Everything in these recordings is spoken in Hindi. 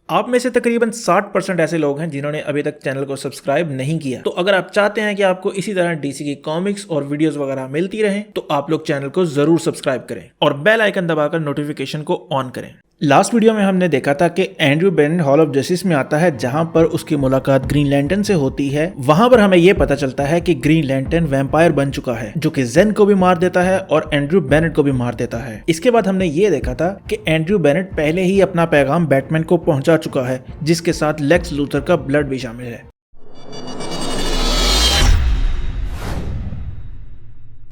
आप में से तकरीबन 60% ऐसे लोग हैं जिन्होंने अभी तक चैनल को सब्सक्राइब नहीं किया। तो अगर आप चाहते हैं कि आपको इसी तरह डीसी की कॉमिक्स और वीडियोस वगैरह मिलती रहें तो आप लोग चैनल को जरूर सब्सक्राइब करें और बेल आइकन दबाकर नोटिफिकेशन को ऑन करें। लास्ट वीडियो में हमने देखा था कि Andrew Bennett hall of justice में आता है जहां पर उसकी मुलाकात ग्रीन लैंटर्न से होती है। वहां पर हमें यह पता चलता है कि ग्रीन लैंटर्न वैम्पायर बन चुका है जो कि जेन को भी मार देता है और एंड्रयू बेनेट को भी मार देता है। इसके बाद हमने ये देखा था कि एंड्रयू बेनेट पहले ही अपना पैगाम बैटमैन को पहुंचा चुका है जिसके साथ लेक्स लूथर का ब्लड भी शामिल है।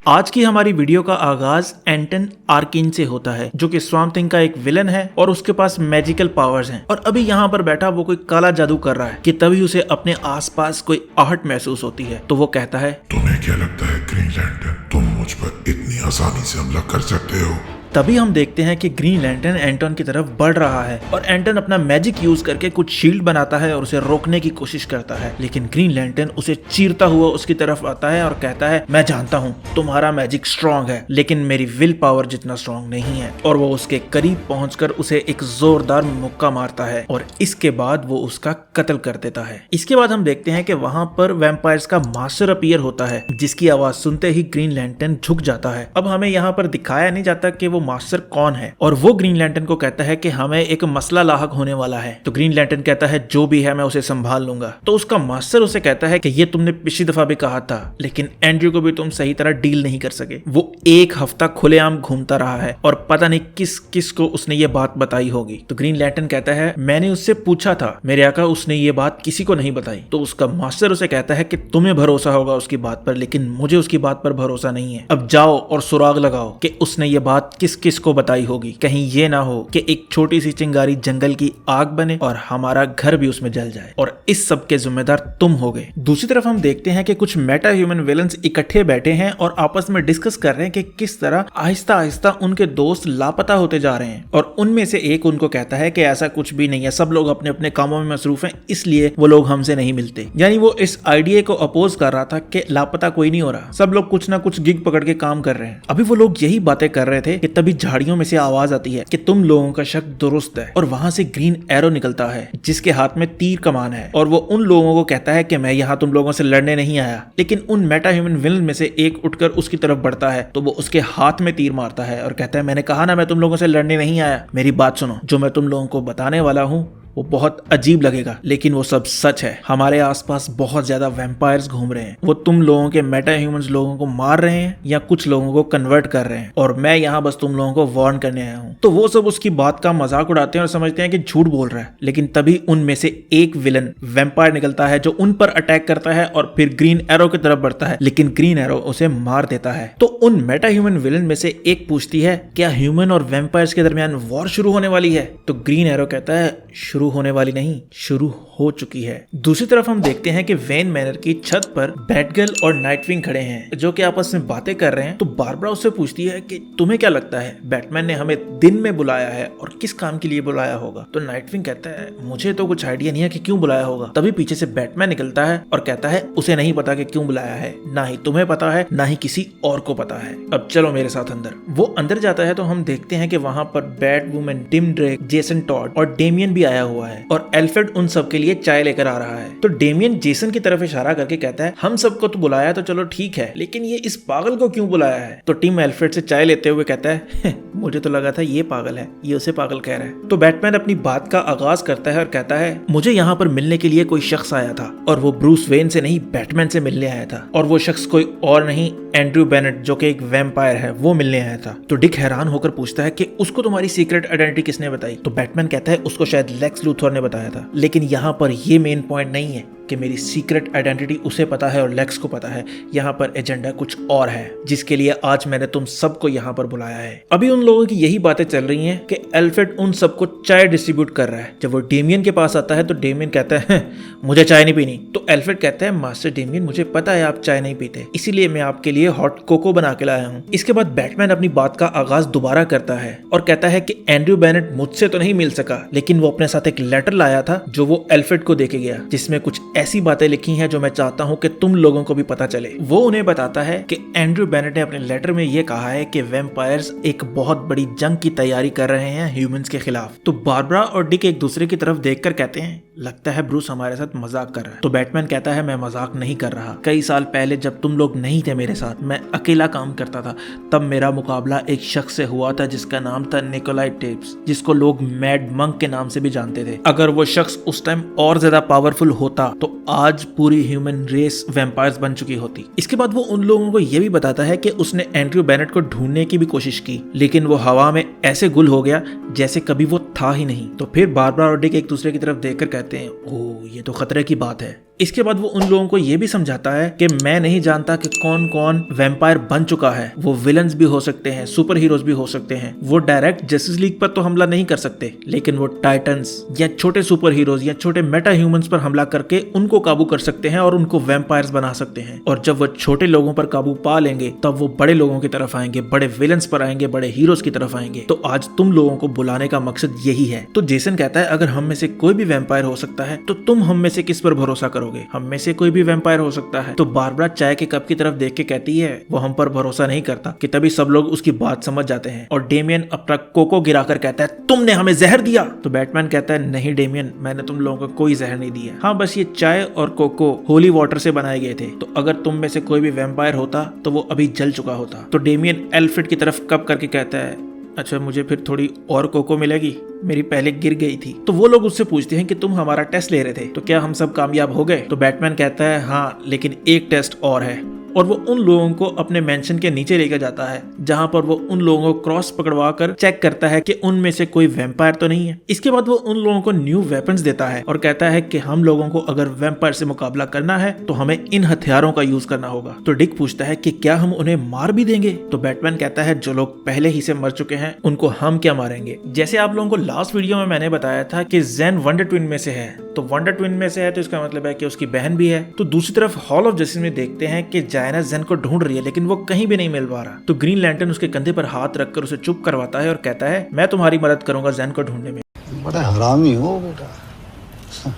आज की हमारी वीडियो का आगाज एंटन आर्किन से होता है जो कि स्वैम्प थिंग का एक विलन है और उसके पास मैजिकल पावर्स हैं और अभी यहाँ पर बैठा वो कोई काला जादू कर रहा है कि तभी उसे अपने आसपास कोई आहट महसूस होती है। तो वो कहता है, तुम्हें क्या लगता है ग्रीन लैंटर्न, तुम मुझ पर इतनी आसानी से हमला कर सकते हो? तभी हम देखते हैं कि ग्रीन लैंटर्न एंटन की तरफ बढ़ रहा है और एंटन अपना मैजिक यूज करके कुछ शील्ड बनाता है और उसे रोकने की कोशिश करता है, लेकिन ग्रीन लैंटर्न उसे चीरता हुआ उसकी तरफ आता है और कहता है, मैं जानता हूँ तुम्हारा मैजिक स्ट्रॉन्ग है लेकिन मेरी विल पावर जितना स्ट्रॉन्ग नहीं है। और वो उसके करीब पहुंचकर उसे एक जोरदार मुक्का मारता है और इसके बाद वो उसका कत्ल कर देता है। इसके बाद हम देखते हैं कि वहां पर वैम्पायर्स का मास्टर अपीयर होता है जिसकी आवाज सुनते ही ग्रीन लैंटर्न झुक जाता है। अब हमें यहाँ पर दिखाया नहीं जाता कि वो मास्टर कौन है और वो ग्रीन लैंटर्न को कहता है कि हमें एक मसला लाहक होने वाला है। तो ग्रीन लैंटर्न कहता है, जो भी है मैं उसे संभाल लूंगा। तो उसका मास्टर उसे कहता है कि ये तुमने पिछली दफा भी कहा था लेकिन एंड्रयू को भी तुम सही तरह डील नहीं कर सके। वो एक हफ्ता खुलेआम घूमता रहा है और पता नहीं किस किस को उसने ये बात बताई होगी। तो ग्रीन लैंटर्न कहता है, मैंने उससे पूछा था मेरे आका, उसने ये बात किसी को नहीं बताई। तो उसका मास्टर उसे कहता है कि तुम्हें भरोसा होगा उसकी बात पर लेकिन मुझे उसकी बात पर भरोसा नहीं है। अब जाओ और सुराग लगाओ कि उसने ये बात किस किस को बताई होगी, कहीं ये ना हो कि एक छोटी सी चिंगारी जंगल की आग बने और हमारा घर भी उसमें जल जाए और इस सब के जिम्मेदार तुम होगे। दूसरी तरफ हम देखते हैं कि कुछ मेटा ह्यूमन विलन्स इकट्ठे बैठे हैं और आपस में डिस्कस कर रहे हैं कि किस तरह आहिस्ता आहिस्ता उनके दोस्त लापता होते जा रहे हैं और उनमें से एक उनको कहता है कि ऐसा कुछ भी नहीं है, सब लोग अपने अपने कामों में मसरूफ हैं इसलिए वो लोग हमसे नहीं मिलते। यानी वो इस आइडिया को अपोज कर रहा था कि लापता कोई नहीं हो रहा, सब लोग कुछ ना कुछ गिग पकड़ के काम कर रहे हैं। अभी वो लोग यही बातें कर रहे थे कि तभी झाड़ियों में से आवाज आती है कि तुम लोगों का शक दुरुस्त है और वहां से ग्रीन एरो निकलता है जिसके हाथ में तीर कमान है और वो उन लोगों को कहता है कि मैं यहाँ तुम लोगों से लड़ने नहीं आया। लेकिन उन मेटा ह्यूमन विलन में से एक उठकर उसकी तरफ बढ़ता है तो वो उसके हाथ में तीर मारता है और कहता है, मैंने कहा ना मैं तुम लोगों से लड़ने नहीं आया, मेरी बात सुनो, जो मैं तुम लोगों को बताने वाला हूँ वो बहुत अजीब लगेगा लेकिन वो सब सच है। हमारे आसपास बहुत ज्यादा वैम्पायर्स घूम रहे हैं, वो तुम लोगों के मेटा ह्यूमंस लोगों को मार रहे हैं या कुछ लोगों को कन्वर्ट कर रहे हैं और मैं यहाँ बस तुम लोगों को वार्न करने आया हूँ। तो वो सब उसकी बात का मजाक उड़ाते हैं और समझते हैं कि झूठ बोल रहा है, लेकिन तभी उनमें से एक विलन वैम्पायर निकलता है जो उन पर अटैक करता है और फिर ग्रीन एरो की तरफ बढ़ता है लेकिन ग्रीन एरो उसे मार देता है। तो उन मेटा ह्यूमन विलन में से एक पूछती है, क्या ह्यूमन और वैम्पायर्स के दरमियान वॉर शुरू होने वाली है? तो ग्रीन एरो कहता है, शुरू होने वाली नहीं, शुरू हो चुकी है। दूसरी तरफ हम देखते हैं कि वेन मैनर की छत पर बैटगर्ल और नाइटविंग खड़े हैं जो कि आपस में बातें कर रहे हैं। तो बारबरा उससे पूछती है कि तुम्हें क्या लगता है बैटमैन ने हमें दिन में बुलाया है और किस काम के लिए बुलाया होगा? तो नाइटविंग कहता है, मुझे तो कुछ आइडिया नहीं है कि क्यों बुलाया होगा। तभी पीछे से बैटमैन निकलता है और कहता है, उसे नहीं पता कि क्यों बुलाया है, ना ही तुम्हें पता है ना ही किसी और को पता है, अब चलो मेरे साथ अंदर। वो अंदर जाता है तो हम देखते हैं कि वहां पर bat woman, Tim Drake, Jason Todd और डेमियन भी आया हुआ है और एल्फ्रेड उन सब के लिए चाय लेकर आ रहा है। तो डेमियन जेसन की तरफ इशारा करके कहता है, हम सबको तो बुलाया तो चलो ठीक है लेकिन ये इस पागल को क्यों बुलाया है? तो टिम एल्फ्रेड से चाय लेते हुए कहता है, मुझे तो लगा था ये पागल है, ये उसे पागल कह रहा है। तो बैटमैन अपनी बात का आगाज करता है और कहता है, मुझे यहाँ पर मिलने के लिए कोई शख्स आया था और वो ब्रूस वेन से नहीं बैटमैन से मिलने आया था और वो शख्स कोई और नहीं एंड्रयू बेनेट जो कि एक वैम्पायर है वो मिलने आया था। तो डिक हैरान होकर पूछता है कि उसको तुम्हारी सीक्रेट आइडेंटिटी किसने बताई? तो बैटमैन कहता है, उसको शायद लेक्स लूथर ने बताया था। लेकिन यहाँ पर ये मेन पॉइंट नहीं है कि मेरी सीक्रेट आइडेंटिटी उसे पता है और लेक्स को पता है। यहाँ पर एजेंडा कुछ और है जिसके लिए आज मैंने तुम सबको यहाँ पर बुलाया है। अभी उन लोगों की यही बातें चल रही हैं कि एल्फ्रेड उन सबको चाय डिस्ट्रीब्यूट कर रहा है। जब वो डेमियन के पास आता है तो डेमियन कहता है, मुझे चाय नहीं पीनी। तो एल्फ्रेड कहता है, मास्टर डेमियन मुझे पता है आप चाय नहीं पीते, इसीलिए मैं आपके लिए हॉट कोको बना के लाया हूँ। इसके बाद बैटमैन अपनी बात का आगाज दोबारा करता है और कहता है कि एंड्रयू बेनेट मुझसे तो नहीं मिल सका लेकिन वो अपने साथ एक लेटर लाया था जो वो एल्फ्रेड को देके गया जिसमें कुछ ऐसी बातें लिखी हैं जो मैं चाहता हूँ कि तुम लोगों को भी पता चले। वो उन्हें बताता है कि एंड्रयू बेनेट ने अपने लेटर में ये कहा है कि वैम्पायर्स एक बहुत बड़ी जंग की तैयारी कर रहे हैं ह्यूमंस के खिलाफ। तो बारबरा और डिक एक दूसरे की तरफ देखकर कहते हैं, लगता है ब्रूस हमारे साथ मजाक कर रहा है। तो बैटमैन कहता है, मैं मजाक नहीं कर रहा। कई साल पहले जब तुम लोग नहीं थे मेरे साथ, मैं अकेला काम करता था, तब मेरा मुकाबला एक शख्स से हुआ था जिसका नाम था निकोलाई टेप्स, जिसको लोग मैड मंक के नाम से भी जानते थे। अगर वो शख्स उस टाइम और ज्यादा पावरफुल होता तो आज पूरी ह्यूमन रेस वैम्पायर्स बन चुकी होती। इसके बाद वो उन लोगों को ये भी बताता है कि उसने एंड्रयू बेनेट को ढूंढने की भी कोशिश की, लेकिन वो हवा में ऐसे गुल हो गया जैसे कभी वो था ही नहीं। तो फिर बारबरा और डिक एक दूसरे की तरफ देखकर कहते हैं, ओह ये तो खतरे की बात है। इसके बाद वो उन लोगों को ये भी समझाता है कि मैं नहीं जानता कि कौन कौन वैम्पायर बन चुका है। वो विलन्स भी हो सकते हैं, सुपर हीरोज भी हो सकते हैं। वो डायरेक्ट जस्टिस लीग पर तो हमला नहीं कर सकते, लेकिन वो टाइटन्स या छोटे सुपर हीरोज या छोटे मेटा ह्यूमंस पर हमला करके उनको काबू कर सकते हैं और उनको वैम्पायर्स बना सकते हैं। और जब वो छोटे लोगों पर काबू पा लेंगे तब वो बड़े लोगों की तरफ आएंगे, बड़े विलन्स पर आएंगे, बड़े हीरोज की तरफ आएंगे। तो आज तुम लोगों को बुलाने का मकसद यही है। तो जेसन कहता है, अगर हम में से कोई भी वैम्पायर हो सकता है तो तुम हम में से किस पर भरोसा करोगे? हम में से कोई भी वैम्पायर हो सकता है। तो बारबरा चाय के कप की तरफ देख के कहती है, वो हम पर भरोसा नहीं करता। कि तभी सब लोग उसकी बात समझ जाते हैं और डेमियन अपना कोको गिराकर कहता है, तुमने हमें जहर दिया। तो बैटमैन कहता है, नहीं डेमियन, मैंने तुम लोगों को कोई जहर नहीं दिया। हाँ, बस ये चाय और कोको होली वाटर से बनाए गए थे। तो अगर तुम में से कोई भी वैम्पायर होता तो वो अभी जल चुका होता। तो डेमियन एल्फ्रेड की तरफ कप करके कहता है, अच्छा मुझे फिर थोड़ी और कोको मिलेगी, मेरी पहले गिर गई थी। तो वो लोग उससे पूछते हैं कि तुम हमारा टेस्ट ले रहे थे, तो क्या हम सब कामयाब हो गए? तो बैटमैन कहता है, हाँ, लेकिन एक टेस्ट और है। और वो उन लोगों को अपने मेंशन के नीचे लेकर जाता है जहां पर वो उन लोगों को क्रॉस पकड़वा कर चेक करता है कि उनमें से कोई वैम्पायर तो नहीं है। इसके बाद वो उन लोगों को न्यू वेपन्स देता है और कहता है कि हम लोगों को अगर वैम्पायर से मुकाबला करना है तो हमें इन हथियारों का यूज करना होगा। तो डिक पूछता है कि क्या हम उन्हें मार भी देंगे? तो बैटमैन कहता है, जो लोग पहले ही से मर चुके हैं उनको हम क्या मारेंगे? जैसे आप लोगों को लास्ट वीडियो में मैंने बताया था कि ज़ेन वंडर ट्विन में से है, तो वंडर ट्विन में से है तो इसका मतलब है कि उसकी बहन भी है। तो दूसरी तरफ हॉल ऑफ जस्टिस में देखते हैं कि जायना ज़ेन को ढूंढ रही है, लेकिन वो कहीं भी नहीं मिल पा रहा। तो ग्रीन लैंटर्न उसके कंधे पर हाथ रखकर उसे चुप करवाता है और कहता है, मैं तुम्हारी मदद करूंगा ज़ेन को ढूंढने में। बड़ा हरामी हो बेटा।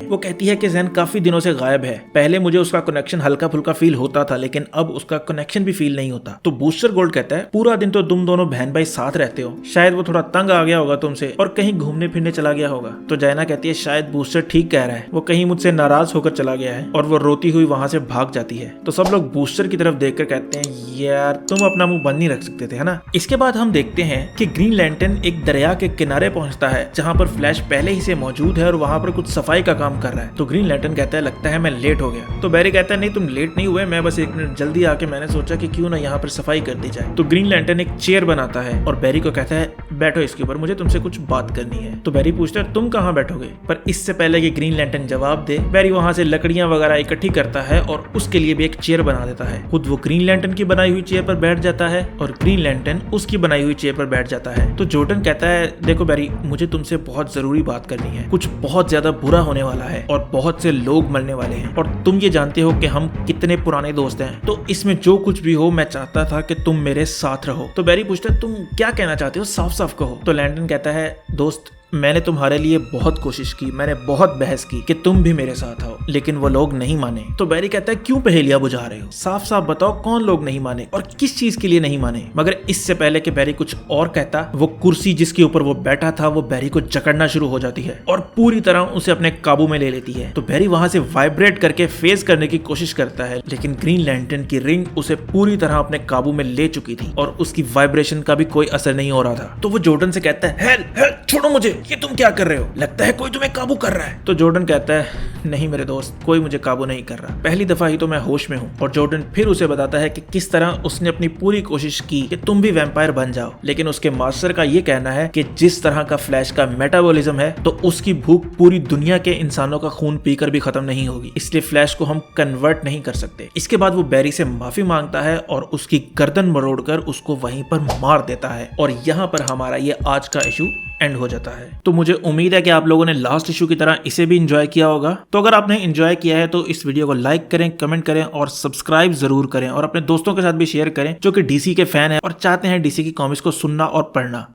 वो कहती है कि ज़ेन काफी दिनों से गायब है। पहले मुझे उसका कनेक्शन हल्का फुल्का फील होता था, लेकिन अब उसका कनेक्शन भी फील नहीं होता। तो बूस्टर गोल्ड कहता है, पूरा दिन तो तुम दोनों बहन भाई साथ रहते हो, शायद वो थोड़ा तंग आ गया होगा तुमसे और कहीं घूमने फिरने चला गया होगा। तो जायना कहती है, शायद बूस्टर ठीक कह रहा है, वो कहीं मुझसे नाराज होकर चला गया है। और वो रोती हुई वहां से भाग जाती है। तो सब लोग बूस्टर की तरफ देखकर कहते हैं, यार तुम अपना मुंह बंद नहीं रख सकते थे, है ना? इसके बाद हम देखते हैं कि ग्रीन लैंटर्न एक दरिया के किनारे पहुंचता है जहां पर फ्लैश पहले ही से मौजूद है और वहां पर कुछ सफाई का काम कर रहा है। तो ग्रीन लैंटर्न कहता है, लगता है मैं लेट हो गया। तो बैरी कहता है, नहीं तुम लेट नहीं हुए, मैं बस 1 मिनट जल्दी आके मैंने सोचा कि क्यों ना यहाँ पर सफाई कर दी जाए। तो ग्रीन लैंटर्न एक चेयर बनाता है और बैरी को कहता है, बैठो इसके ऊपर, मुझे तुमसे कुछ बात करनी है। तो बैरी पूछता है, तुम कहाँ बैठोगे? पर इससे पहले कि ग्रीन लैंटर्न जवाब दे, बैरी वहां से लकड़ियां वगैरह इकट्ठी करता है और उसके लिए भी एक चेयर बना देता है। खुद वो ग्रीन लैंटर्न की बनाई हुई चेयर पर बैठ जाता है और ग्रीन लैंटर्न उसकी बनाई हुई चेयर पर बैठ जाता है। तो जॉर्डन कहता है, देखो बैरी, मुझे तुमसे बहुत जरूरी बात करनी है। कुछ बहुत ज्यादा बुरा होने वाला है और बहुत से लोग मरने वाले हैं और तुम ये जानते हो कि हम कितने पुराने दोस्त हैं। तो इसमें जो कुछ भी हो, मैं चाहता था कि तुम मेरे साथ रहो। तो बैरी पूछता है, तुम क्या कहना चाहते हो? साफ साफ कहो। तो लैंटर्न कहता है, दोस्त, मैंने तुम्हारे लिए बहुत कोशिश की, मैंने बहुत बहस की कि तुम भी मेरे साथ आओ, लेकिन वो लोग नहीं माने। तो बैरी कहता है, क्यों पहेलियां बुझा रहे हो? साफ साफ बताओ कौन लोग नहीं माने और किस चीज के लिए नहीं माने? मगर इससे पहले कि बैरी कुछ और कहता, वो कुर्सी जिसके ऊपर वो बैठा था वो बैरी को जकड़ना शुरू हो जाती है और पूरी तरह उसे अपने काबू में ले लेती है। तो बैरी वहां से वाइब्रेट करके फेस करने की कोशिश करता है, लेकिन ग्रीन लैंटर्न की रिंग उसे पूरी तरह अपने काबू में ले चुकी थी और उसकी वाइब्रेशन का भी कोई असर नहीं हो रहा था। तो वो जॉर्डन से कहता है, हेल्प, छोड़ो मुझे, ये तुम क्या कर रहे हो? लगता है कोई तुम्हें काबू कर रहा है। तो जॉर्डन कहता है, नहीं मेरे दोस्त, कोई मुझे काबू नहीं कर रहा, पहली दफा ही तो मैं होश में हूँ। और जॉर्डन फिर उसे बताता है कि किस तरह उसने अपनी पूरी कोशिश की कि तुम भी वैम्पायर बन जाओ, लेकिन उसके मास्टर का ये कहना है कि जिस तरह का फ्लैश का मेटाबॉलिज्म है तो उसकी भूख पूरी दुनिया के इंसानों का खून पीकर भी खत्म नहीं होगी, इसलिए फ्लैश को हम कन्वर्ट नहीं कर सकते। इसके बाद वो बैरी से माफी मांगता है और उसकी गर्दन मरोड़कर उसको वहीं पर मार देता है और यहाँ पर हमारा ये आज का इशू एंड हो जाता है। तो मुझे उम्मीद है कि आप लोगों ने लास्ट इशू की तरह इसे भी एंजॉय किया होगा। तो अगर आपने एंजॉय किया है तो इस वीडियो को लाइक करें, कमेंट करें और सब्सक्राइब जरूर करें और अपने दोस्तों के साथ भी शेयर करें जो कि डीसी के फैन है और चाहते हैं डीसी की कॉमिक्स को सुनना और पढ़ना।